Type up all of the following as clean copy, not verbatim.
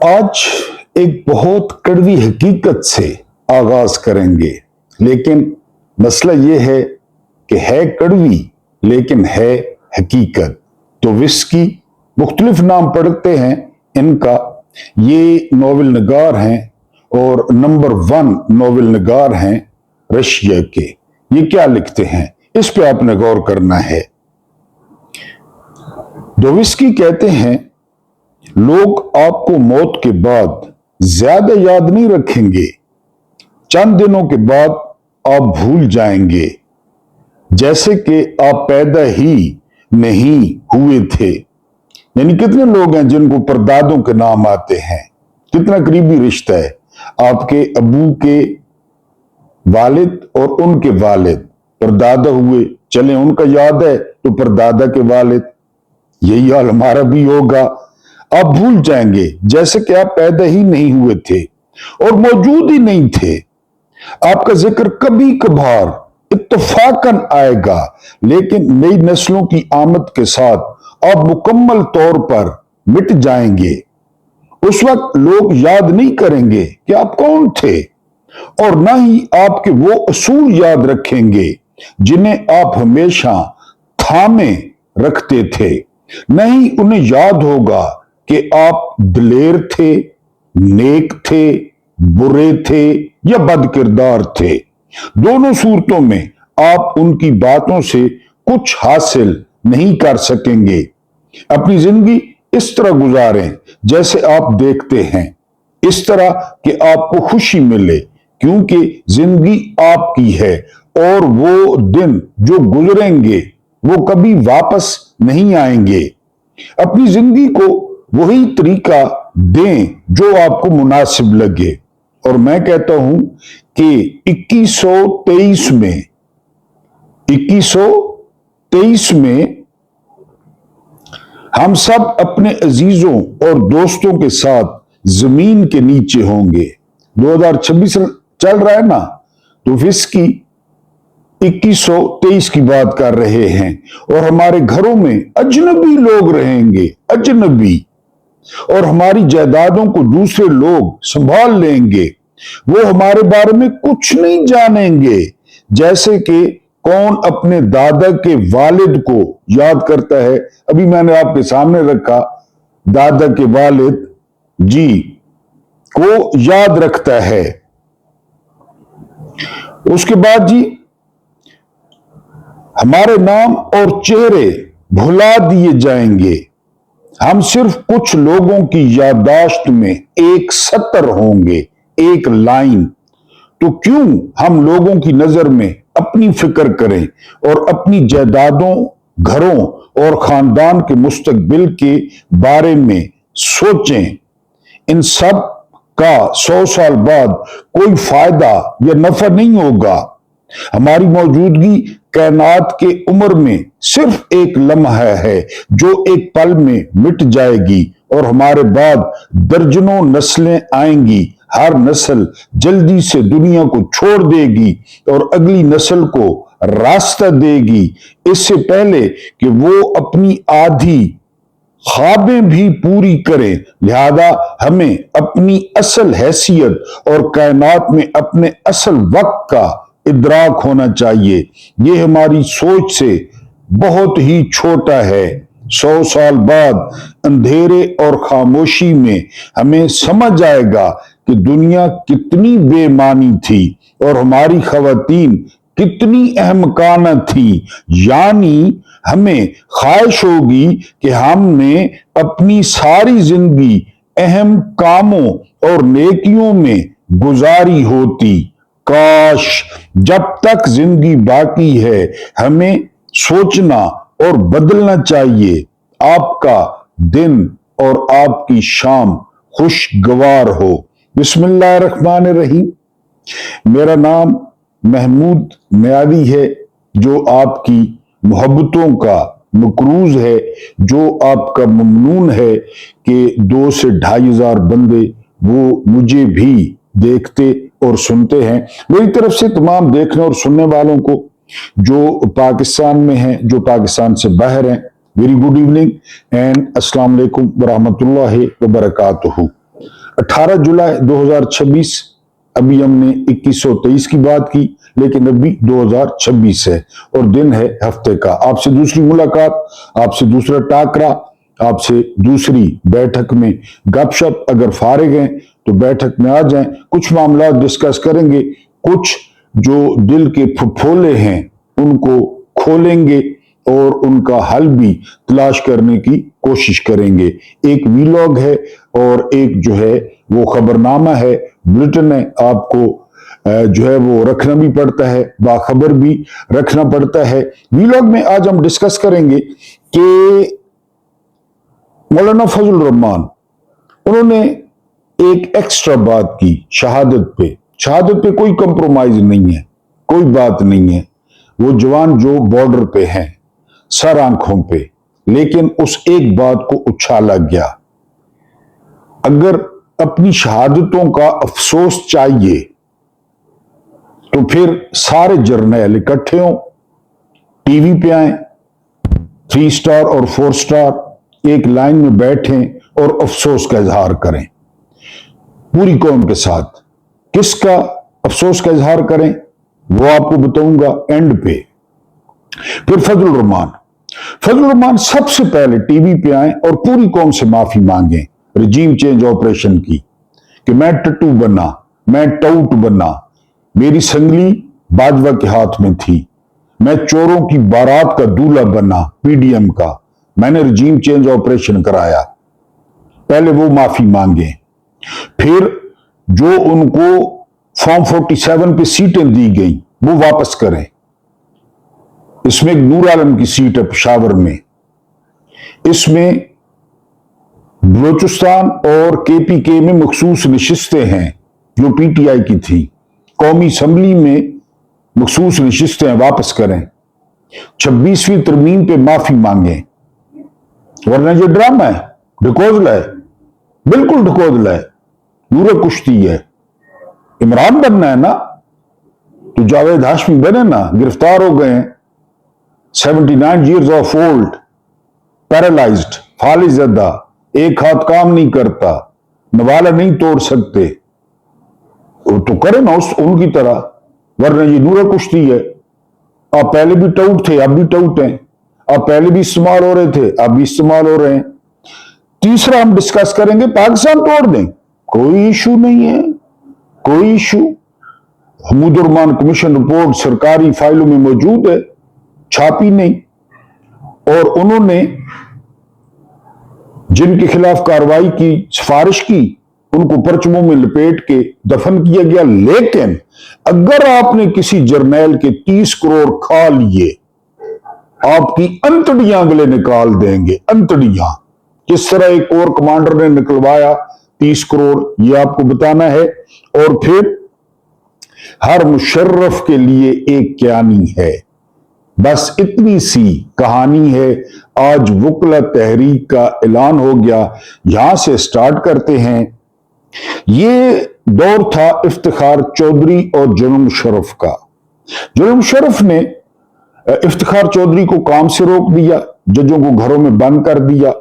आज एक बहुत कड़वी हकीकत से आगाज करेंगे, लेकिन मसला यह है कि है कड़वी लेकिन है हकीकत। तो विस्की मुख्तलिफ नाम पढ़ते हैं इनका। ये नोवेल नगार हैं और नंबर 1 नोवेल नगार हैं रशिया के। ये क्या लिखते हैं इस पे आपने गौर करना है। दोविस्की कहते हैं, लोग आपको मौत के बाद ज्यादा याद नहीं रखेंगे, चंद दिनों के बाद आप भूल जाएंगे, जैसे कि आप पैदा ही नहीं हुए थे। यानी कितने लोग हैं जिनको परदादों के नाम आते हैं। कितना करीबी रिश्ता है आपके अबू के वालिद और उनके वालिद, परदादा हुए, चले उनका याद है तो परदादा के वालिद। यही हाल हमारा भी होगा। आप भूल जाएंगे जैसे कि आप पैदा ही नहीं हुए थे और मौजूद ही नहीं थे। आपका जिक्र कभी कभार इत्तफाकन आएगा, लेकिन नई नस्लों की आमद के साथ आप मुकम्मल तौर पर मिट जाएंगे। उस वक्त लोग याद नहीं करेंगे कि आप कौन थे, और ना ही आपके वो असूल याद रखेंगे जिन्हें आप हमेशा थामे रखते थे। नहीं उन्हें याद होगा कि आप दिलेर थे, नेक थे, बुरे थे या बदकिरदार थे। दोनों सूरतों में आप उनकी बातों से कुछ हासिल नहीं कर सकेंगे। अपनी जिंदगी इस तरह गुजारें जैसे आप देखते हैं, इस तरह कि आपको खुशी मिले, क्योंकि जिंदगी आपकी है और वो दिन जो गुजरेंगे वो कभी वापस नहीं आएंगे। अपनी जिंदगी को वही तरीका दें जो आपको मुनासिब लगे। और मैं कहता हूं कि 2123 में हम सब अपने अजीजों और दोस्तों के साथ जमीन के नीचे होंगे। 2026 चल रहा है ना, तो विस्की 2123 की बात कर रहे हैं। और हमारे घरों में अजनबी लोग रहेंगे, अजनबी, और हमारी जायदादों को दूसरे लोग संभाल लेंगे। वो हमारे बारे में कुछ नहीं जानेंगे, जैसे कि कौन अपने दादा के वालिद को याद करता है। अभी मैंने आपके सामने रखा, दादा के वालिद जी को याद रखता है। उसके बाद जी हमारे नाम और चेहरे भुला दिए जाएंगे। हम सिर्फ कुछ लोगों की याददाश्त में एक सतर होंगे, एक लाइन। तो क्यों हम लोगों की नजर में अपनी फिक्र करें और अपनी जायदादों, घरों और खानदान के मुस्तकबिल के बारे में सोचें। इन सब का 100 साल बाद कोई फायदा या नफा नहीं होगा। हमारी मौजूदगी कायनात के उम्र में सिर्फ एक लम्हा है जो एक पल में मिट जाएगी, और हमारे बाद दर्जनों नस्लें आएंगी। हर नस्ल जल्दी से दुनिया को छोड़ देगी और अगली नस्ल को रास्ता देगी, इससे पहले कि वो अपनी आधी ख्वाबें भी पूरी करें। लिहाजा हमें अपनी असल हैसियत और कायनात में अपने असल वक्त का इदराक होना चाहिए। ये हमारी सोच से बहुत ही छोटा है। 100 साल बाद अंधेरे और खामोशी में हमें समझ आएगा कि दुनिया कितनी बेमानी थी और हमारी खवातीन कितनी अहमकाना थी। यानी हमें ख्वाहिश होगी कि हमने अपनी सारी जिंदगी अहम कामों और नेकियों में गुजारी होती। काश जब तक जिंदगी बाकी है हमें सोचना और बदलना चाहिए। आपका दिन और आपकी शाम खुशगवार हो। बिस्मिल्लाहिर्रहमानिर्रहीम। मेरा नाम महमूद नियाज़ी है, जो आपकी मोहब्बतों का मकरूज है, जो आपका ममनून है कि 2 से 2,500 बंदे वो मुझे भी देखते और सुनते हैं। मेरी तरफ से तमाम देखने और सुनने वालों को जो पाकिस्तान में हैं, जो पाकिस्तान से बाहर हैं, वेरी गुड इवनिंग एंड अस्सलाम वालेकुम व रहमतुल्लाहि व बरकातुहू। 18 जुलाई 2026, अभी हमने 2123 की बात की, लेकिन अभी 2026 है और दिन है हफ्ते का। आपसे दूसरी मुलाकात, आपसे दूसरा टाकरा, आपसे दूसरी बैठक में गपशप। अगर फारिग हैं तो बैठक में आ जाएं, कुछ मामला डिस्कस करेंगे, कुछ जो दिल के फुफोले हैं उनको खोलेंगे और उनका हल भी तलाश करने की कोशिश करेंगे। एक वीलॉग है और एक जो है वो खबरनामा है, बुलेटिन है। आपको जो है वो रखना भी पड़ता है, बाखबर भी रखना पड़ता है। वीलॉग में आज हम डिस्कस करेंगे कि मौलाना फजल रहमान, उन्होंने एक एक्स्ट्रा बात की शहादत पे। शहादत पे कोई कंप्रोमाइज नहीं है, कोई बात नहीं है। वो जवान जो बॉर्डर पे हैं, सर आंखों पे, लेकिन उस एक बात को उछाला गया। अगर अपनी शहादतों का अफसोस चाहिए तो फिर सारे जर्नैल इकट्ठे हों, टीवी पे आए, 3 स्टार और 4 स्टार एक लाइन में बैठें और अफसोस का इजहार करें पूरी कौम के साथ। किसका अफसोस का इजहार करें वो आपको बताऊंगा एंड पे। फिर फजल रहमान सबसे पहले टीवी पे आए और पूरी कौम से माफी मांगे रजीम चेंज ऑपरेशन की, कि मैं टट्टू बना, मैं टाउट बना, मेरी संगली बाजवा के हाथ में थी, मैं चोरों की बारात का दूल्हा बना, पीडीएम का, मैंने रजीम चेंज ऑपरेशन कराया। पहले वो माफी मांगे, फिर जो उनको फॉर्म 47 पे सीटें दी गई वो वापस करें। इसमें नूर आलम की सीट है पेशावर में, इसमें बलोचिस्तान और केपीके में मखसूस नशिस्तें हैं जो पीटीआई की थी, कौमी असम्बली में मखसूस नशिस्तें वापस करें। 26वीं तरमीम पे माफी मांगे, वरना ये ड्रामा है, ढकोजला है, बिल्कुल ढकोजला है, नूर कुश्ती है। इमरान बनना है ना तो जावेद हाशमी बने ना। गिरफ्तार हो गए, 79 years of old, पैरालाइज्ड, फालिजदा, एक हाथ काम नहीं करता, नवाला नहीं तोड़ सकते, तो करे ना उनकी तरह, वरना ये नूर कुश्ती है। आप पहले भी टाउट थे, अब भी टाउट हैं, आप पहले भी इस्तेमाल हो रहे थे, अब भी इस्तेमाल हो रहे हैं। तीसरा हम डिस्कस करेंगे पाकिस्तान तोड़ दें, कोई इशू नहीं है, कोई इशू। हमीदुर्रहमान कमीशन रिपोर्ट सरकारी फाइलों में मौजूद है, छापी नहीं। और उन्होंने जिनके खिलाफ कार्रवाई की सिफारिश की उनको परचमों में लपेट के दफन किया गया। लेकिन अगर आपने किसी जर्नैल के 30 करोड़ खा लिए, आपकी अंतड़ियां अगले निकाल देंगे, अंतड़ियां। किस तरह एक कोर कमांडर ने निकलवाया 30 करोड़ ये आपको बताना है। और फिर हर मुशर्रफ के लिए एक कहानी है, बस इतनी सी कहानी है। आज वकला तहरीक का ऐलान हो गया, यहां से स्टार्ट करते हैं। ये दौर था इफ्तिखार चौधरी और जनरल मुशर्रफ का। जनरल मुशर्रफ ने इफ्तिखार चौधरी को काम से रोक दिया, जजों को घरों में बंद कर दिया,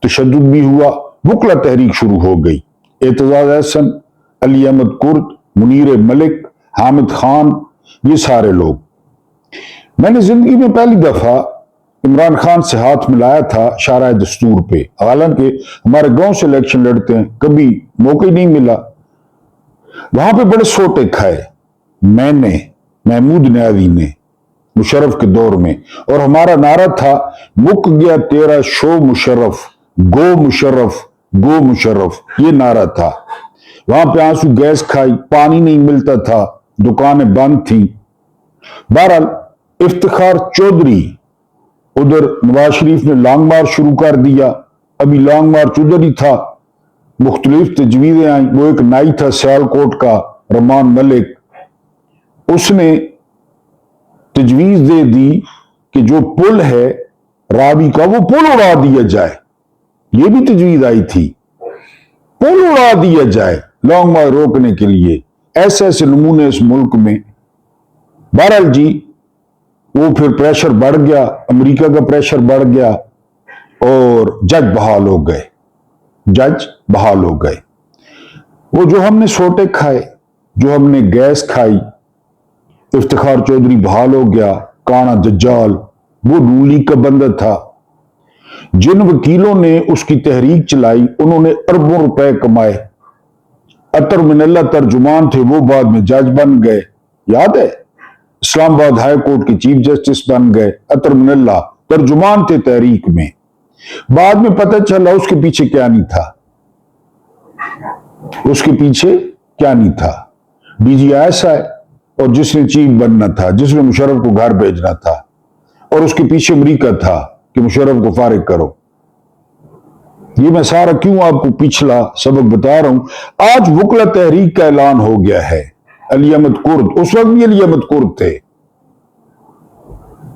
तशद्दुद भी हुआ, वकला तहरीक शुरू हो गई। एतजाज अहसन, अली अहमद कुर्द, मुनीर मलिक, हामिद खान, ये सारे लोग। मैंने जिंदगी में पहली दफा इमरान खान से हाथ मिलाया था शाहराह दस्तूर पे। हालांकि हमारे गांव से इलेक्शन लड़ते हैं, कभी मौका ही नहीं मिला। वहां पे बड़े सोटे खाए मैंने, महमूद न्याजी ने, मुशर्रफ के दौर में। और हमारा नारा था, मुक गया तेरा शो मुशर्रफ, गो मुशर्रफ, गो मुशर्रफ, ये नारा था। वहां पे आंसू गैस खाई, पानी नहीं मिलता था, दुकानें बंद थी। बहरहाल इफ्तिखार चौधरी, उधर नवाज शरीफ ने लॉन्ग मार्च शुरू कर दिया, अभी लॉन्ग मार्च उधर ही था, मुख्तलिफ तजवीजें आई। वो एक नाई था सियालकोट का, रहमान मलिक, उसने तजवीज दे दी कि जो पुल है रावी का, वो पुल उड़ा दिया जाए। ये भी तजवीज आई थी, पुल उड़ा दिया जाए लॉन्ग मार्च रोकने के लिए। ऐसे ऐसे नमूने इस मुल्क में। बहरहाल जी, वो फिर प्रेशर बढ़ गया, अमेरिका का प्रेशर बढ़ गया और जज बहाल हो गए, जज बहाल हो गए। वो जो हमने सोटे खाए, जो हमने गैस खाई, इफ्तिखार चौधरी बहाल हो गया, काना दज्जाल, वो नून लीग का बंदा था। जिन वकीलों ने उसकी तहरीक चलाई उन्होंने अरबों रुपए कमाए। अतर मिनल्ला तर्जुमान थे, वो बाद में जज बन गए, याद है? इस्लामाबाद हाई कोर्ट के चीफ जस्टिस बन गए। अतर मिनल्ला तर्जुमान थे तहरीक में। बाद में पता चला उसके पीछे क्या नहीं था, उसके पीछे क्या नहीं था। DGIS है और जिसने चीफ बनना था, जिसने मुशर्रफ को घर भेजना था, और उसके पीछे अमरीका था कि मुशर्रफ को फारिग करो। ये मैं सारा क्यों आपको पिछला सबक बता रहा हूं। आज वकला तहरीक का ऐलान हो गया है। अली अहमद कुर्द, उस वक्त भी अली अहमद कुर्द थे,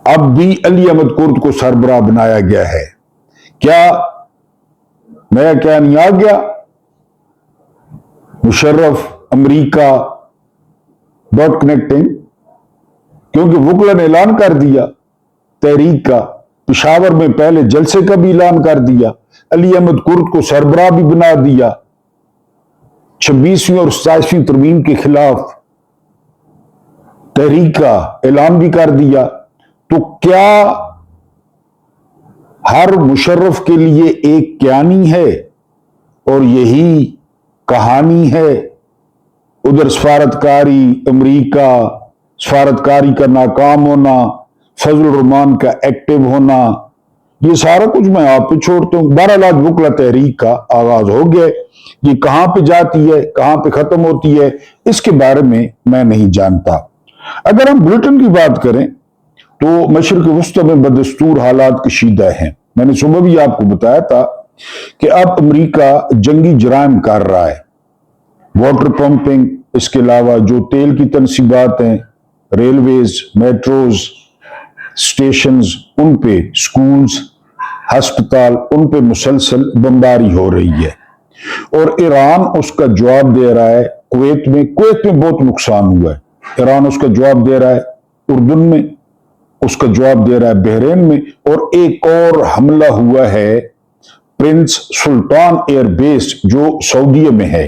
अब भी अली अहमद कुर्द को सरबराह बनाया गया है। क्या नया क्या नहीं आ गया? मुशर्रफ अमरीका डॉट कनेक्टिंग, क्योंकि वकला ने ऐलान कर दिया तहरीक का। पेशावर में पहले जलसे का भी ऐलान कर दिया, अली अहमद कुर्द को सरबराह भी बना दिया। 26वीं और 27वीं तरमीम के खिलाफ तहरीक का ऐलान भी कर दिया। तो क्या हर मुशर्रफ के लिए एक क्यानी है और यही कहानी है? उधर सफारतकारी अमरीका, सफारतकारी का नाकाम होना, फजल रहमान का एक्टिव होना, ये सारा कुछ मैं आप पे छोड़ता हूं। बहरहाल आज वकला तहरीक का आगाज हो गया। ये कहां पे जाती है, कहां पे खत्म होती है, इसके बारे में मैं नहीं जानता। अगर हम ब्रिटेन की बात करें तो मशरिक़ वस्ता में बदस्तूर हालात कशीदा हैं। मैंने सुबह भी आपको बताया था कि अब अमरीका जंगी जराइम कर रहा है। वाटर पंपिंग, इसके अलावा जो तेल की तनसीबात हैं, रेलवेज, मेट्रोज, स्टेशंस, उन पे स्कूल्स, हस्पताल, उन पे मुसलसल बमबारी हो रही है और ईरान उसका जवाब दे रहा है। कुवैत में बहुत नुकसान हुआ है, ईरान उसका जवाब दे रहा है। उर्दन में उसका जवाब दे रहा है, बहरीन में। और एक और हमला हुआ है प्रिंस सुल्तान एयरबेस जो सऊदीया में है।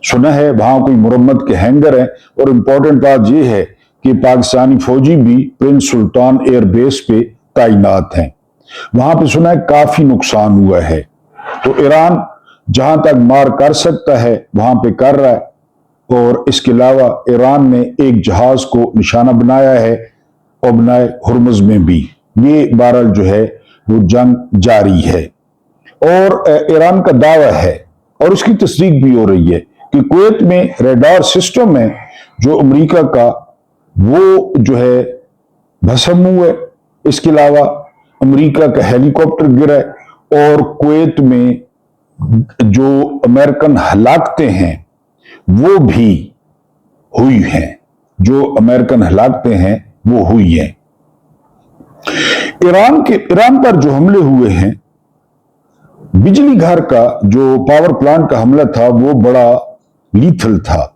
सुना है वहां कोई मुरम्मत के हैंगर है। और इंपॉर्टेंट बात यह है कि पाकिस्तानी फौजी भी प्रिंस सुल्तान एयरबेस पे तैनात हैं। वहां पे सुना है काफी नुकसान हुआ है। तो ईरान जहां तक मार कर सकता है वहां पे कर रहा है। और इसके अलावा ईरान ने एक जहाज को निशाना बनाया है और बनाए हुर्मुज में भी। ये बहरहाल जो है वो जंग जारी है। और ईरान का दावा है और उसकी तस्दीक भी हो रही है कि कुवैत में रडार सिस्टम है जो अमेरिका का, वो जो है भस्म हुआ है। इसके अलावा अमेरिका का हेलीकॉप्टर गिरा है और कुवैत में जो अमेरिकन हलाकतें हैं वो भी हुई हैं। जो अमेरिकन हलाकतें हैं वो हुई हैं। ईरान पर जो हमले हुए हैं, बिजली घर का जो पावर प्लांट का हमला था वो बड़ा लीथल था।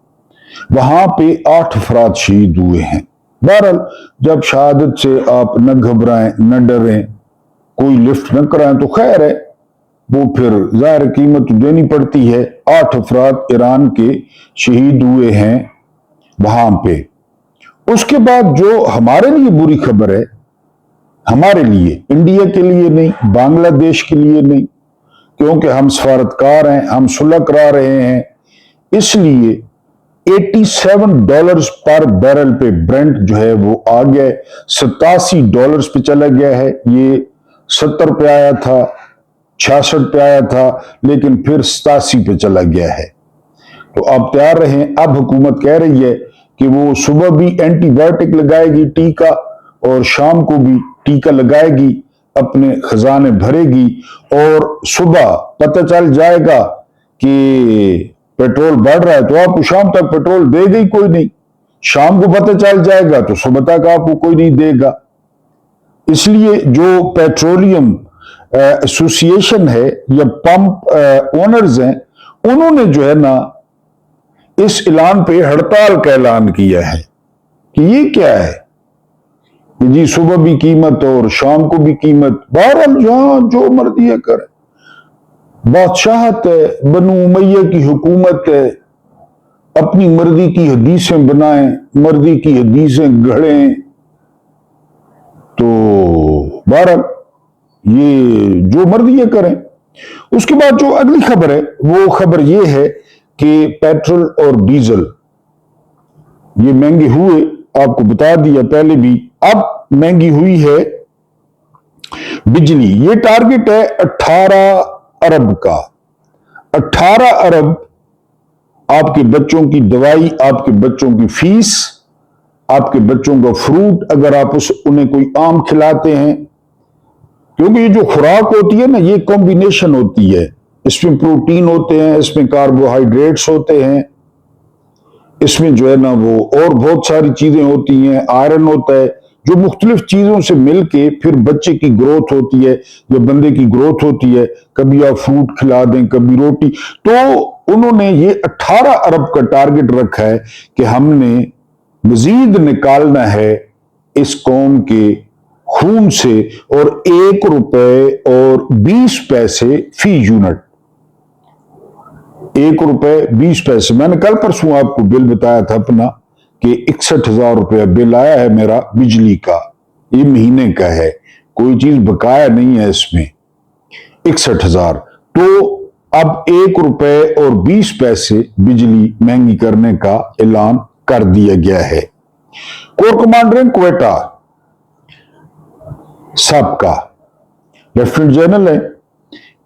वहां पे 8 अफराद शहीद हुए हैं। बहरहाल जब शहादत से आप न घबराएं, न डरें, कोई लिफ्ट न कराएं तो खैर है, वो फिर जाहिर कीमत देनी पड़ती है। 8 अफराद ईरान के शहीद हुए हैं वहां पे। उसके बाद जो हमारे लिए बुरी खबर है, हमारे लिए, इंडिया के लिए नहीं, बांग्लादेश के लिए नहीं, क्योंकि हम सफारतकार हैं, हम सुलह करा रहे हैं, इसलिए $87 पर बैरल पे ब्रेंट जो है वो आ गया, $87 पे चला गया है। ये 70 पे आया था, 66 पे आया था, लेकिन फिर 87 पे चला गया है। तो आप तैयार रहें। अब हुकूमत कह रही है कि वो सुबह भी एंटीबायोटिक लगाएगी टीका, और शाम को भी टीका लगाएगी, अपने खजाने भरेगी, और सुबह पता चल जाएगा कि पेट्रोल बढ़ रहा है तो आपको शाम तक पेट्रोल देगा ही कोई नहीं। शाम को पता चल जाएगा तो सुबह तक आपको कोई नहीं देगा। इसलिए जो पेट्रोलियम एसोसिएशन है या पंप ओनर्स हैं, उन्होंने जो है ना इस ऐलान पे हड़ताल का ऐलान किया है कि ये क्या है कि जी सुबह भी कीमत और शाम को भी कीमत। बहरहाल जहां जो मर्जी है करे, बादशाहत है, बनु उमैया की हुकूमत है, अपनी मर्जी की हदीसें बनाएं, मर्जी की हदीसें गढ़ें। तो बहरहाल ये जो मर्जी ये करें। उसके बाद जो अगली खबर है वो खबर ये है कि पेट्रोल और डीजल ये महंगे हुए, आपको बता दिया पहले भी। अब महंगी हुई है बिजली। ये टारगेट है 18 अरब का। 18 अरब आपके बच्चों की दवाई, आपके बच्चों की फीस, आपके बच्चों का फ्रूट, अगर आप उन्हें कोई आम खिलाते हैं, क्योंकि ये जो खुराक होती है ना, ये कॉम्बिनेशन होती है। इसमें प्रोटीन होते हैं, इसमें कार्बोहाइड्रेट्स होते हैं, इसमें जो है ना वो और बहुत सारी चीजें होती हैं, आयरन होता है, जो मुख्तलिफ चीजों से मिलके फिर बच्चे की ग्रोथ होती है, जो बंदे की ग्रोथ होती है। कभी आप फ्रूट खिला दें, कभी रोटी। तो उन्होंने ये 18 अरब का टारगेट रखा है कि हमने मजीद निकालना है इस कौम के खून से, और 1 रुपए और 20 पैसे फी यूनिट। 1 रुपए 20 पैसे। मैंने कल परसों आपको बिल बताया था अपना कि 61,000 रुपया बिल आया है मेरा बिजली का। ये महीने का है, कोई चीज बकाया नहीं है इसमें। 61,000। तो अब 1 रुपए और 20 पैसे बिजली महंगी करने का ऐलान कर दिया गया है। कोर कमांडर इन क्वेटा सबका लेफ्टिनेंट जनरल है,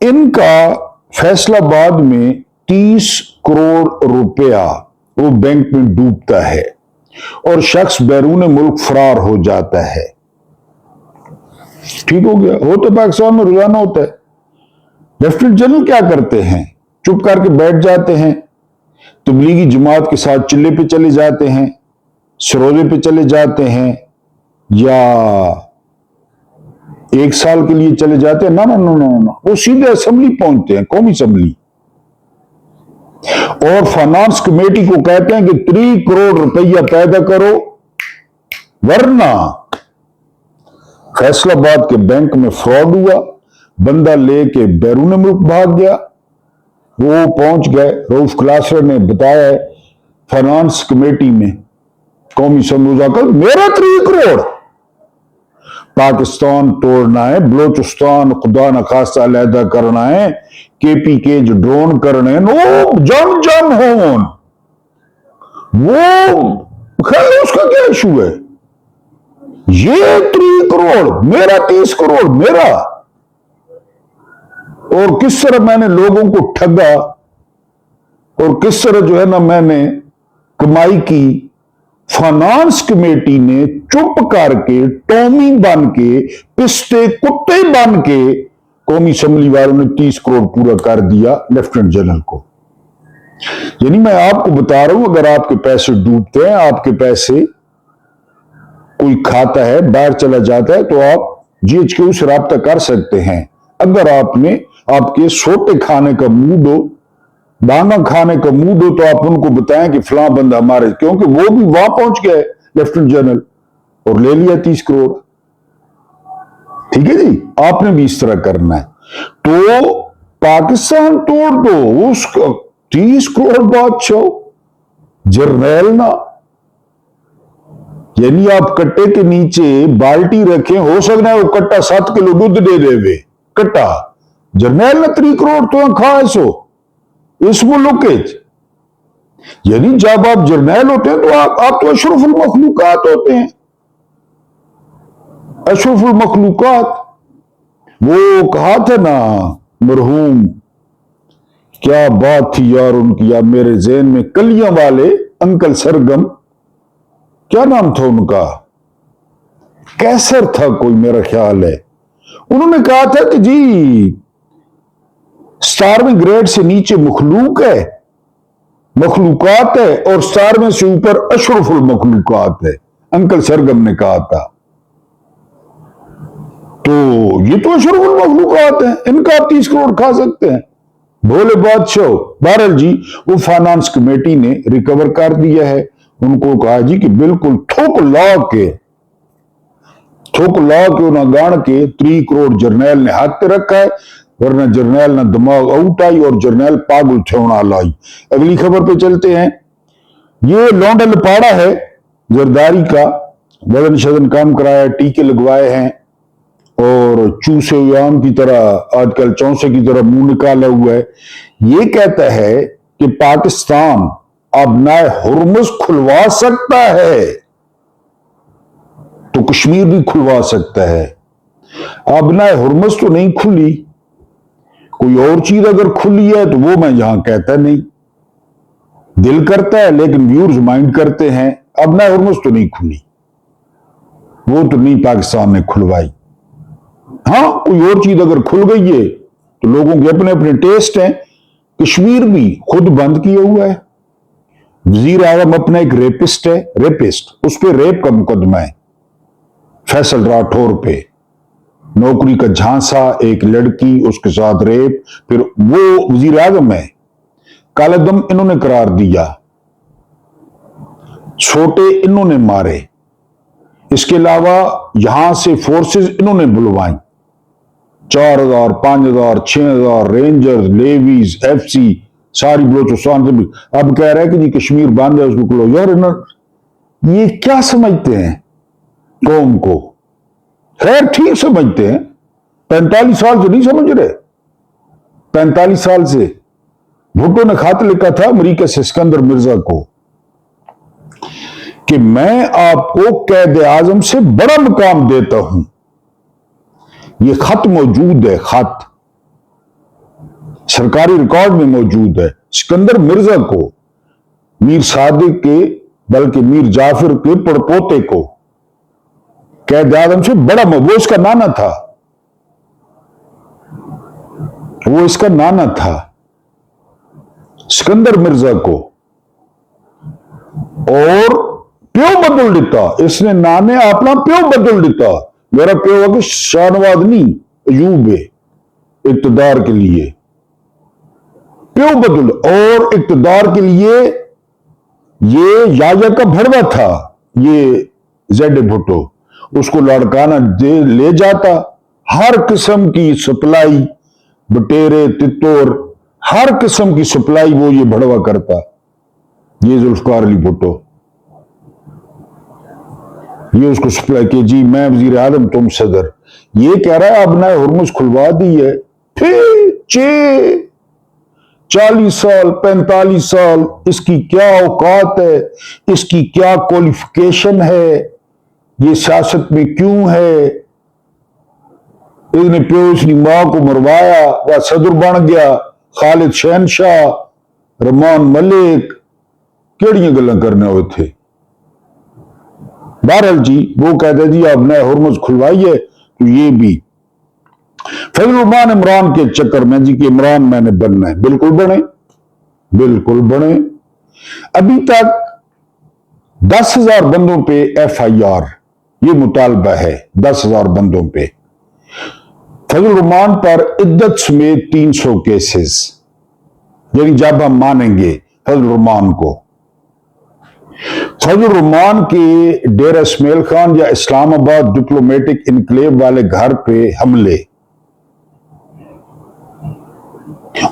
इनका फैसलाबाद में 30 करोड़ रुपया वो बैंक में डूबता है और शख्स बैरून मुल्क फरार हो जाता है। ठीक हो गया। हो तो पाकिस्तान में रोजाना होता है। लेफ्टिनेंट जनरल क्या करते हैं? चुप करके बैठ जाते हैं, तबलीगी जमात के साथ चिल्ले पे चले जाते हैं, सरोजे पे चले जाते हैं, या 1 साल के लिए चले जाते हैं। ना ना ना ना ना, वो सीधे असेंबली पहुंचते हैं, कौमी असेंबली, और फाइनेंस कमेटी को कहते हैं कि 3 करोड़ रुपया पैदा करो, वरना फैसलाबाद के बैंक में फ्रॉड हुआ, बंदा लेके बैरून मुल्क भाग गया। वो पहुंच गए, रऊफ क्लासर ने बताया है फाइनेंस कमेटी में, कौमी असेंबली जाकर, मेरा 3 करोड़ पाकिस्तान तोड़ना है, बलोचिस्तान खुदा न खासा अलहदा करना है, KPK जो ड्रोन करने नो जम जम होन, वो खैर उसका क्या इशू है। ये 3 करोड़ मेरा, 30 करोड़ मेरा। और किस तरह मैंने लोगों को ठगा, और किस तरह जो है ना मैंने कमाई की। फाइनेंस कमेटी ने चुप करके, टॉमी बन के, पिस्ते कुत्ते बन के, कौमी असेंबली वालों ने 30 करोड़ पूरा कर दिया लेफ्टिनेंट जनरल को। यानी मैं आपको बता रहा हूं, अगर आपके पैसे डूबते हैं, आपके पैसे कोई खाता है, बाहर चला जाता है, तो आप GHQ से राब्ता कर सकते हैं। अगर आपके सोटे खाने का मूड हो, दाना खाने का मूड हो, तो आप उनको बताएं कि फलां बंदा हमारे, क्योंकि वो भी वहां पहुंच गए लेफ्टिनेंट जनरल और ले लिया 30 करोड़। ठीक है जी, आपने भी इस तरह करना है। तो पाकिस्तान तोड़ दो, उसका 30 करोड़ बादशाह जर्नैल ना। यानी आप कट्टे के नीचे बाल्टी रखें, हो सकता है वो कट्टा 7 किलो दूध दे देवे कट्टा। जर्नैल ना 3 करोड़ तो खा सो इस मुल्क के। यानी जब आप जर्नैल होते हैं तो आप तो अशरफुल मखलूकात होते हैं, अशरफुल मखलूकात। वो कहा था ना मरहूम, क्या बात थी यार उनकी, यार मेरे ज़हन में, कलियां वाले अंकल सरगम, क्या नाम था उनका, कैसर था कोई मेरा ख्याल है। उन्होंने कहा था कि जी स्टारविंग ग्रेड से नीचे मखलूक है, मखलूकात है, और स्टारविंग से ऊपर अशरफुल मखलूकात है, अंकल सरगम ने कहा था। तो ये तो अशरफुल मखलूकात है, इनका 30 करोड़ खा सकते हैं भोले बादशाह। बहरहाल जी, वो फाइनेंस कमेटी ने रिकवर कर दिया है। उनको कहा जी कि बिल्कुल ठोक ला के उन्हें गाड़ के 3 करोड़ जर्नैल ने हाथ पे रखा है, वरना जर्नैल ना दिमाग आउट आई और जर्नैल पागल ठेवना लाई। अगली खबर पे चलते हैं। یہ لونڈا لپاڑا ہے زرداری کا، وزن شزن کم کرایا، ٹیکے لگوائے ہیں اور چوسے ہوئے آم کی طرح آج کل چونسے کی طرح منہ نکالا ہوا ہے. یہ کہتا ہے کہ پاکستان ابنائے ہرمز کھلوا سکتا ہے تو کشمیر بھی کھلوا سکتا ہے. ابنائے ہرمز تو نہیں کھلی، کوئی اور چیز اگر کھلی ہے تو وہ میں یہاں کہتا نہیں. دل کرتا ہے لیکن ویورز مائنڈ کرتے ہیں ابنائے ہرمز تو نہیں کھلی، وہ تو نہیں پاکستان نے کھلوائی. ہاں کوئی اور چیز اگر کھل گئی ہے تو لوگوں کے اپنے اپنے ٹیسٹ ہیں. کشمیر بھی خود بند کیا ہوا ہے. وزیر اعظم اپنا ایک ریپسٹ ہے، اس پہ ریپ کا مقدمہ ہے فیصل راٹھور پہ. نوکری کا جھانسا، ایک لڑکی، اس کے ساتھ ریپ، پھر وہ وزیر اعظم ہے. کالعدم انہوں نے قرار دیا، چھوٹے انہوں نے مارے. اس کے علاوہ یہاں سے فورسز انہوں نے بلوائیں، 4,000 5,000 6,000 رینجرز، لیویز، ایف سی، ساری بلوچستان سے بھی. اب کہہ رہا ہے کہ جی کشمیر باندھ ہے اس کو کھلو. یار یہ کیا سمجھتے ہیں قوم کو؟ خیر ٹھیک سمجھتے ہیں، 45 سال سے نہیں سمجھ رہے. 45 سال سے بھٹو نے خط لکھا تھا امریکہ سے اسکندر مرزا کو کہ میں آپ کو قائد اعظم سے بڑا مقام دیتا ہوں. یہ خط موجود ہے، خط سرکاری ریکارڈ میں موجود ہے. اسکندر مرزا کو، میر صادق کے بلکہ میر جعفر کے پڑپوتے کو قائد اعظم سے بڑا، وہ اس کا نانا تھا، وہ اس کا نانا تھا اسکندر مرزا کو. اور پیو بدل دیتا، اس نے نانے اپنا پیو بدل دیتا. میرا پیو کہ شاہنواز نہیں ایوب ہے اقتدار کے لیے، پیو بدل. اور اقتدار کے لیے یہ یایا کا بھڑوا تھا، یہ زیڈ بھٹو، اس کو لڑکانا لے جاتا. ہر قسم کی سپلائی، بٹیرے، تتور، ہر قسم کی سپلائی وہ یہ بھڑوا کرتا، یہ ذوالفقار علی بھٹو. یہ اس کو سپلائی کہ جی میں وزیر اعظم تم صدر. یہ کہہ رہا ہے ابنائے ہرمز کھلوا دی ہے. پھر 40 سال 45 سال اس کی کیا اوقات ہے، اس کی کیا کوالیفیکیشن ہے، یہ سیاست میں کیوں ہے. اس نے پیوس نے ماں کو مروایا، وہ صدر بن گیا. خالد شہنشاہ، رحمان ملک، کیڑیاں گلاں کرنے ہوئے تھے. بہرحال جی وہ کہتے جی اب نئے ہرمز کھلوائیے. تو یہ بھی فضل الرحمان عمران کے چکر میں جی کہ عمران میں نے بننا ہے. بالکل بنے، بالکل بنے. ابھی تک 10,000 بندوں پہ FIR، یہ مطالبہ ہے 10,000 بندوں پہ. فضل الرحمان پر عدت سمیت 300 کیسز، یعنی جب ہم مانیں گے فضل الرحمان کو. فضل الرحمان کے ڈیرہ اسماعیل خان یا اسلام آباد ڈپلومیٹک انکلیو والے گھر پہ حملے،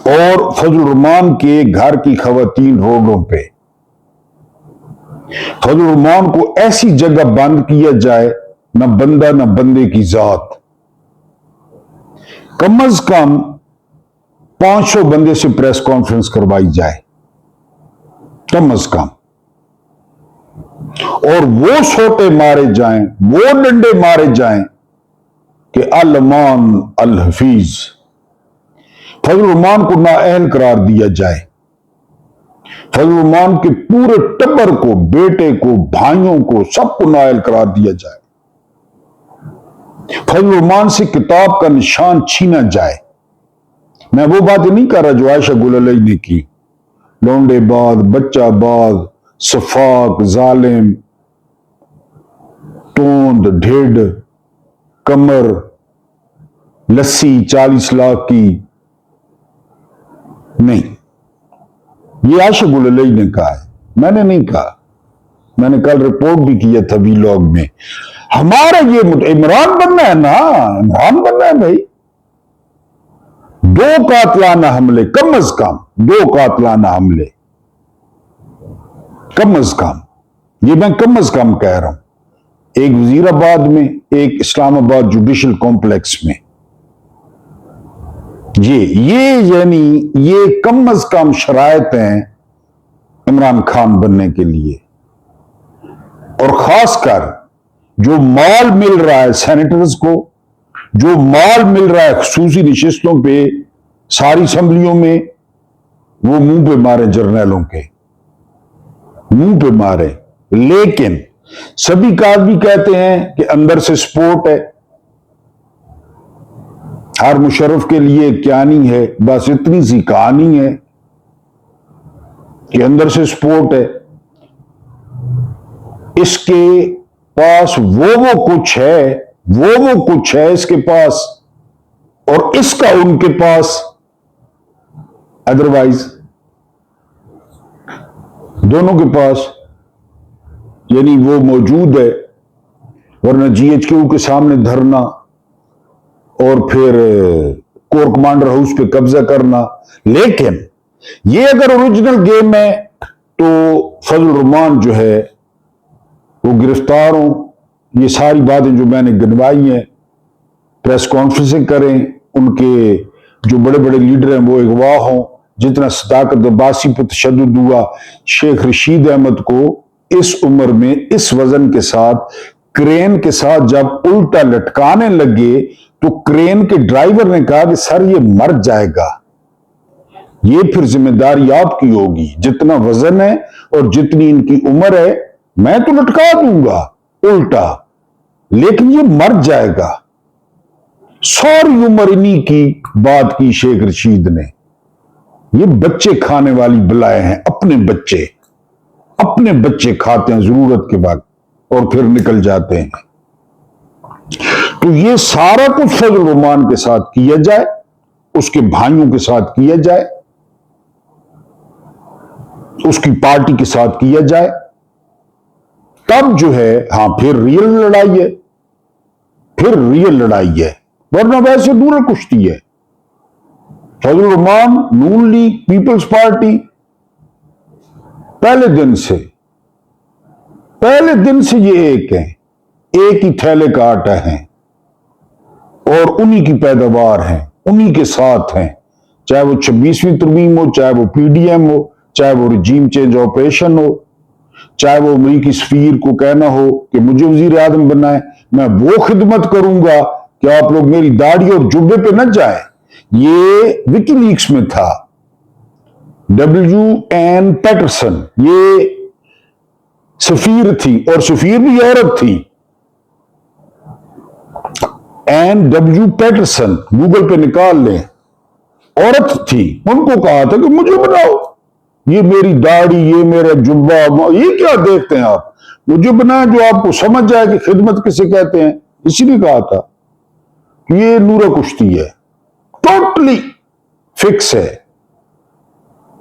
اور فضل الرحمان کے گھر کی خواتین روڈوں پہ. فضل الرحمان کو ایسی جگہ بند کیا جائے، نہ بندہ نہ بندے کی ذات. کم از کم 500 بندے سے پریس کانفرنس کروائی جائے، کم از کم. اور وہ سوٹے مارے جائیں، وہ ڈنڈے مارے جائیں کہ الامان الحفیظ. فضل الرحمان کو نااہل قرار دیا جائے. فضل الرحمان کے پورے ٹبر کو، بیٹے کو، بھائیوں کو، سب کو نااہل قرار دیا جائے. فضل الرحمان سے کتاب کا نشان چھینا جائے. میں وہ باتیں نہیں کر رہا جو عائشہ گل علیہ نے کی، لونڈے باز، بچہ باز، صفاق، ظالم، توند، ڈھیڈ، کمر، لسی 40 لاکھ کی. نہیں، یہ عائشہ گل علیہ نے کہا ہے، میں نے نہیں کہا. میں نے کل رپورٹ بھی کیا تھا ویلاگ میں. ہمارا یہ عمران بننا ہے نا، عمران بننا ہے بھائی. 2 قاتلانہ حملے، کم از کم 2 قاتلانہ حملے. कम अज कम, ये मैं कम अज कम कह रहा हूं, एक वजीराबाद में, एक इस्लामाबाद जुडिशल कॉम्प्लेक्स में, ये यानी ये कम अज कम शराइत हैं इमरान खान बनने के लिए। और खासकर जो माल मिल रहा है सेनेटर्स को, जो माल मिल रहा है खसूसी नशिस्तों पे सारी असम्बलियों में, वो मुंह पे मारे, जर्नैलों के मुंह पे मारे। लेकिन सभी का भी कहते हैं कि अंदर से सपोर्ट है। हर मुशर्रफ के लिए क्या नहीं है, बस इतनी सी कहानी है कि अंदर से सपोर्ट है, इसके पास वो कुछ है, वो कुछ है इसके पास, और इसका उनके पास अदरवाइज, दोनों के पास यानी वो मौजूद है। वरना जीएचक्यू के सामने धरना और फिर कोर कमांडर हाउस पे कब्जा करना। लेकिन ये अगर ओरिजिनल गेम है तो फजल रहमान जो है वो गिरफ्तार हों, ये सारी बातें जो मैंने गिनवाई हैं, प्रेस कॉन्फ्रेंसिंग करें, उनके जो बड़े बड़े लीडर हैं वो अगवा हों। जितना सदाकत अब्बासी पर तशद्दुद हुआ, शेख रशीद अहमद को इस उम्र में इस वजन के साथ क्रेन के साथ जब उल्टा लटकाने लगे तो क्रेन के ड्राइवर ने कहा कि सर ये मर जाएगा, ये फिर जिम्मेदारी आपकी होगी, जितना वजन है और जितनी इनकी उम्र है मैं तो लटका दूंगा उल्टा, लेकिन ये मर जाएगा। सारी उम्र इन्हीं की बात की शेख रशीद ने। ये बच्चे खाने वाली बलाएं हैं, अपने बच्चे खाते हैं जरूरत के वक्त और फिर निकल जाते हैं। तो ये सारा कुछ फजल रहमान के साथ किया जाए, उसके भाइयों के साथ किया जाए, उसकी पार्टी के साथ किया जाए, तब जो है हां फिर रियल लड़ाई है, फिर रियल लड़ाई है। वरना वैसे दूर कुश्ती है। फजल रहमान, नून लीग, पीपल्स पार्टी पहले दिन से ये एक है, एक ही थैले का आटा है और उन्हीं की पैदावार है, उन्हीं के साथ हैं। चाहे वो 26वीं तरमीम हो, चाहे वो पीडीएम हो, चाहे वो रिजीम चेंज ऑपरेशन हो, चाहे वो अमरीकी सफीर को कहना हो कि मुझे वजीर आजम बनाए, मैं वो खिदमत करूंगा कि आप लोग मेरी दाढ़ी और जुब्बे पे न जाए। ये विकीलीक्स में था। WN पैटरसन ये सफीर थी और सफीर भी औरत थी। NW पैटरसन गूगल पे निकाल लें, औरत थी। उनको कहा था कि मुझे बनाओ, ये मेरी दाढ़ी, ये मेरा जुब्बा, ये क्या देखते हैं आप, मुझे बनाए जो आपको समझ जाए कि खिदमत किसे कहते हैं। इसीलिए कहा था ये नूरा कुश्ती है, टोटली फिक्स है।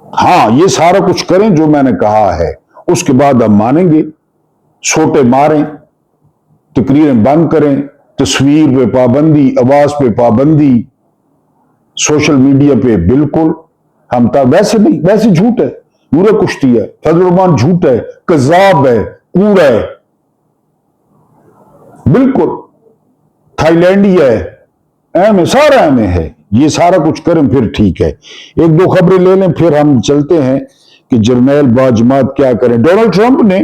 हां ये सारा कुछ करें जो मैंने कहा है, उसके बाद हम मानेंगे। छोटे मारें, तकरीरें बंद करें, तस्वीर पे पाबंदी, आवाज पे पाबंदी, सोशल मीडिया पे बिल्कुल हम तब वैसे नहीं, वैसे झूठ है, नूरा कुश्ती है, फजल रहमान झूठ है, कज़ाब है, कूड़ा है, बिल्कुल थाईलैंडी है, एम सारा एम है। ये सारा कुछ करें फिर ठीक है। एक दो खबरें ले लें फिर हम चलते हैं कि जर्नैल बाजमात क्या करें। डोनाल्ड ट्रंप ने,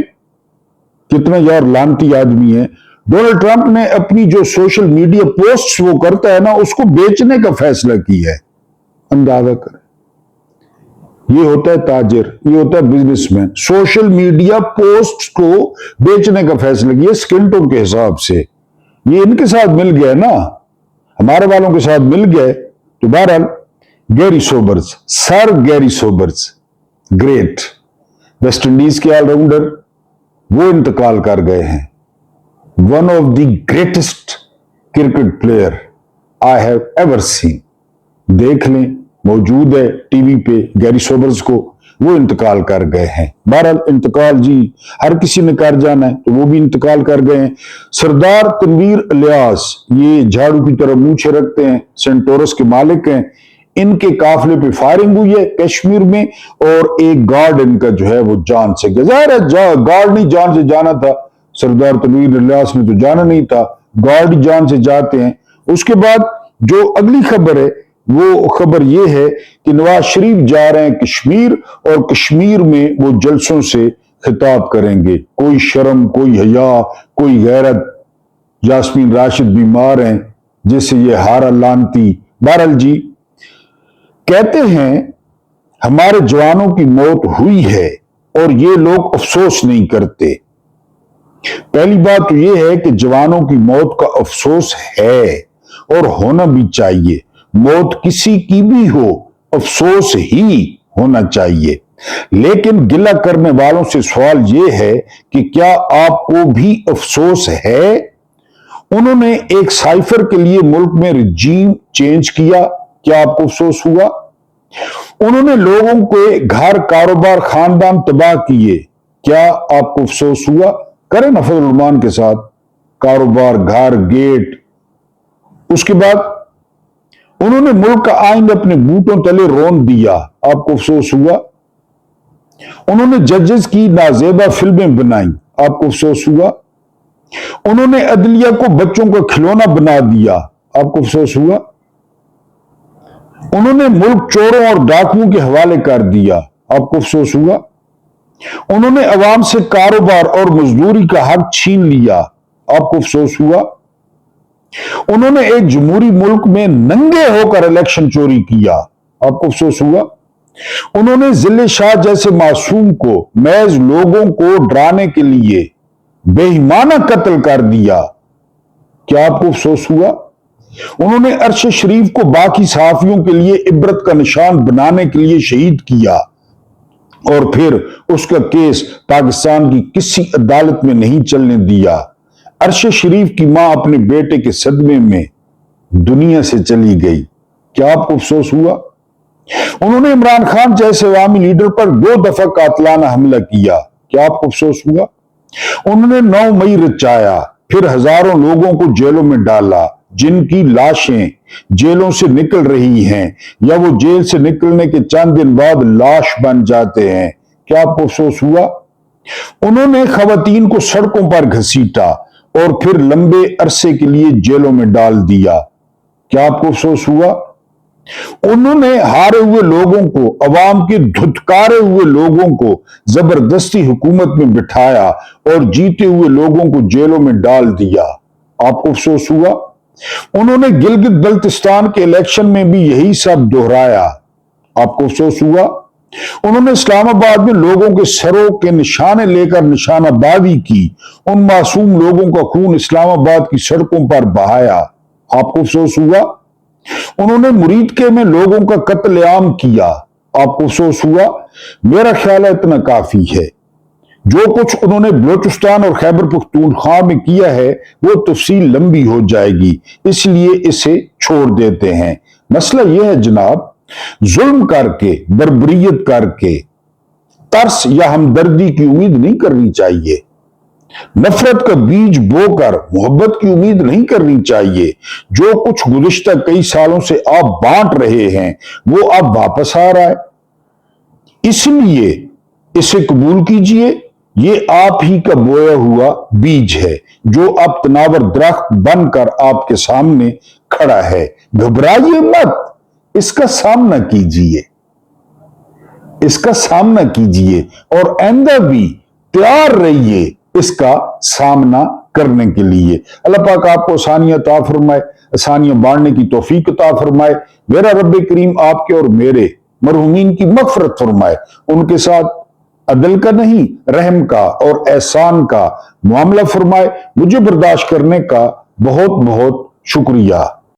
कितना यार लानती आदमी है, डोनाल्ड ट्रंप ने अपनी जो सोशल मीडिया पोस्ट्स वो करता है ना, उसको बेचने का फैसला किया है। अंदाजा करें, ये होता है ताजिर, ये होता है बिजनेसमैन। सोशल मीडिया पोस्ट को बेचने का फैसला किया स्किंटों के हिसाब से। ये इनके साथ मिल गया ना, हमारे वालों के साथ मिल गए। तो बहरहाल Garry Sobers, sir Garry Sobers, great West Indies के ऑलराउंडर, वो इंतकाल कर गए हैं। One of the greatest cricket player I have ever seen. देख लें, मौजूद है टीवी पे गैरी सोबर्स को, वो इंतकाल कर गए हैं। बहरहाल इंतकाल जी हर किसी ने कर जाना है, तो वो भी इंतकाल कर गए हैं। सरदार तनवीर इलियास, ये झाड़ू की तरह मूछे रखते हैं, सेंटोरस के मालिक हैं, ان کے قافلے پہ فائرنگ ہوئی ہے کشمیر میں اور ایک گارڈ ان کا جو ہے وہ جان سے گیا. ظاہر ہے گارڈ نہیں جان سے جانا تھا, سردار تنویر الیاس نے تو جانا نہیں تھا, گارڈ جان سے جاتے ہیں. اس کے بعد جو اگلی خبر ہے وہ خبر یہ ہے کہ نواز شریف جا رہے ہیں کشمیر اور کشمیر میں وہ جلسوں سے خطاب کریں گے. کوئی شرم, کوئی حیا, کوئی غیرت. یاسمین راشد بیمار ہیں جیسے یہ ہارا لانتی. بہرحال جی کہتے ہیں ہمارے جوانوں کی موت ہوئی ہے اور یہ لوگ افسوس نہیں کرتے. پہلی بات تو یہ ہے کہ جوانوں کی موت کا افسوس ہے اور ہونا بھی چاہیے. موت کسی کی بھی ہو افسوس ہی ہونا چاہیے. لیکن گلہ کرنے والوں سے سوال یہ ہے کہ کیا آپ کو بھی افسوس ہے؟ انہوں نے ایک سائفر کے لیے ملک میں رجیم چینج کیا, کیا آپ کو افسوس ہوا؟ انہوں نے لوگوں کے گھر, کاروبار, خاندان تباہ کیے, کیا آپ کو افسوس ہوا؟ کریں نا فضل الرحمان کے ساتھ کاروبار, گھر, گیٹ. اس کے بعد انہوں نے ملک کا آئین اپنے بوٹوں تلے رون دیا, آپ کو افسوس ہوا؟ انہوں نے ججز کی نازیبا فلمیں بنائیں, آپ کو افسوس ہوا؟ انہوں نے عدلیہ کو بچوں کا کھلونا بنا دیا, آپ کو افسوس ہوا؟ انہوں نے ملک چوروں اور ڈاکوؤں کے حوالے کر دیا, آپ کو افسوس ہوا؟ انہوں نے عوام سے کاروبار اور مزدوری کا حق چھین لیا, آپ کو افسوس ہوا؟ انہوں نے ایک جمہوری ملک میں ننگے ہو کر الیکشن چوری کیا, آپ کو افسوس ہوا؟ انہوں نے ضلع شاہ جیسے معصوم کو محض لوگوں کو ڈرانے کے لیے بے ایمانہ قتل کر دیا, کیا آپ کو افسوس ہوا؟ انہوں نے عرش شریف کو باقی صحافیوں کے لیے عبرت کا نشان بنانے کے لیے شہید کیا اور پھر اس کا کیس پاکستان کی کسی عدالت میں نہیں چلنے دیا. عرش شریف کی ماں اپنے بیٹے کے صدمے میں دنیا سے چلی گئی, کیا آپ کو افسوس ہوا؟ انہوں نے عمران خان جیسے عوامی لیڈر پر 2 دفعہ قاتلانہ حملہ کیا, کیا آپ کو افسوس ہوا؟ انہوں نے 9 مئی رچایا, پھر ہزاروں لوگوں کو جیلوں میں ڈالا جن کی لاشیں جیلوں سے نکل رہی ہیں یا وہ جیل سے نکلنے کے چند دن بعد لاش بن جاتے ہیں, کیا آپ کو افسوس ہوا؟ انہوں نے خواتین کو سڑکوں پر گھسیٹا اور پھر لمبے عرصے کے لیے جیلوں میں ڈال دیا, کیا آپ کو افسوس ہوا؟ انہوں نے ہارے ہوئے لوگوں کو, عوام کے دھتکارے ہوئے لوگوں کو زبردستی حکومت میں بٹھایا اور جیتے ہوئے لوگوں کو جیلوں میں ڈال دیا, آپ کو افسوس ہوا؟ انہوں نے گلگت بلتستان کے الیکشن میں بھی یہی سب دہرایا, آپ کو افسوس ہوا؟ انہوں نے اسلام آباد میں لوگوں کے سروں کے نشانے لے کر نشانہ بازی کی, ان معصوم لوگوں کا خون اسلام آباد کی سڑکوں پر بہایا, آپ کو افسوس ہوا؟ انہوں نے مرید میں لوگوں کا قتل عام کیا, آپ کو افسوس ہوا؟ میرا خیال ہے اتنا کافی ہے. جو کچھ انہوں نے بلوچستان اور خیبر پختونخوا میں کیا ہے وہ تفصیل لمبی ہو جائے گی, اس لیے اسے چھوڑ دیتے ہیں. مسئلہ یہ ہے جناب, ظلم کر کے, بربریت کر کے ترس یا ہمدردی کی امید نہیں کرنی چاہیے. نفرت کا بیج بو کر محبت کی امید نہیں کرنی چاہیے. جو کچھ گزشتہ کئی سالوں سے آپ بانٹ رہے ہیں وہ اب واپس آ رہا ہے, اس لیے اسے قبول کیجئے. یہ آپ ہی کا بویا ہوا بیج ہے جو اب تناور درخت بن کر آپ کے سامنے کھڑا ہے. گھبرائیے مت, اس کا سامنا کیجئے, اس کا سامنا کیجئے اور آئندہ بھی تیار رہیے اس کا سامنا کرنے کے لیے. اللہ پاک آپ کو آسانیاں عطا فرمائے, آسانیاں بانٹنے کی توفیق عطا فرمائے. میرا رب کریم آپ کے اور میرے مرحومین کی مغفرت فرمائے, ان کے ساتھ عدل کا نہیں رحم کا اور احسان کا معاملہ فرمائے. مجھے برداشت کرنے کا بہت بہت شکریہ.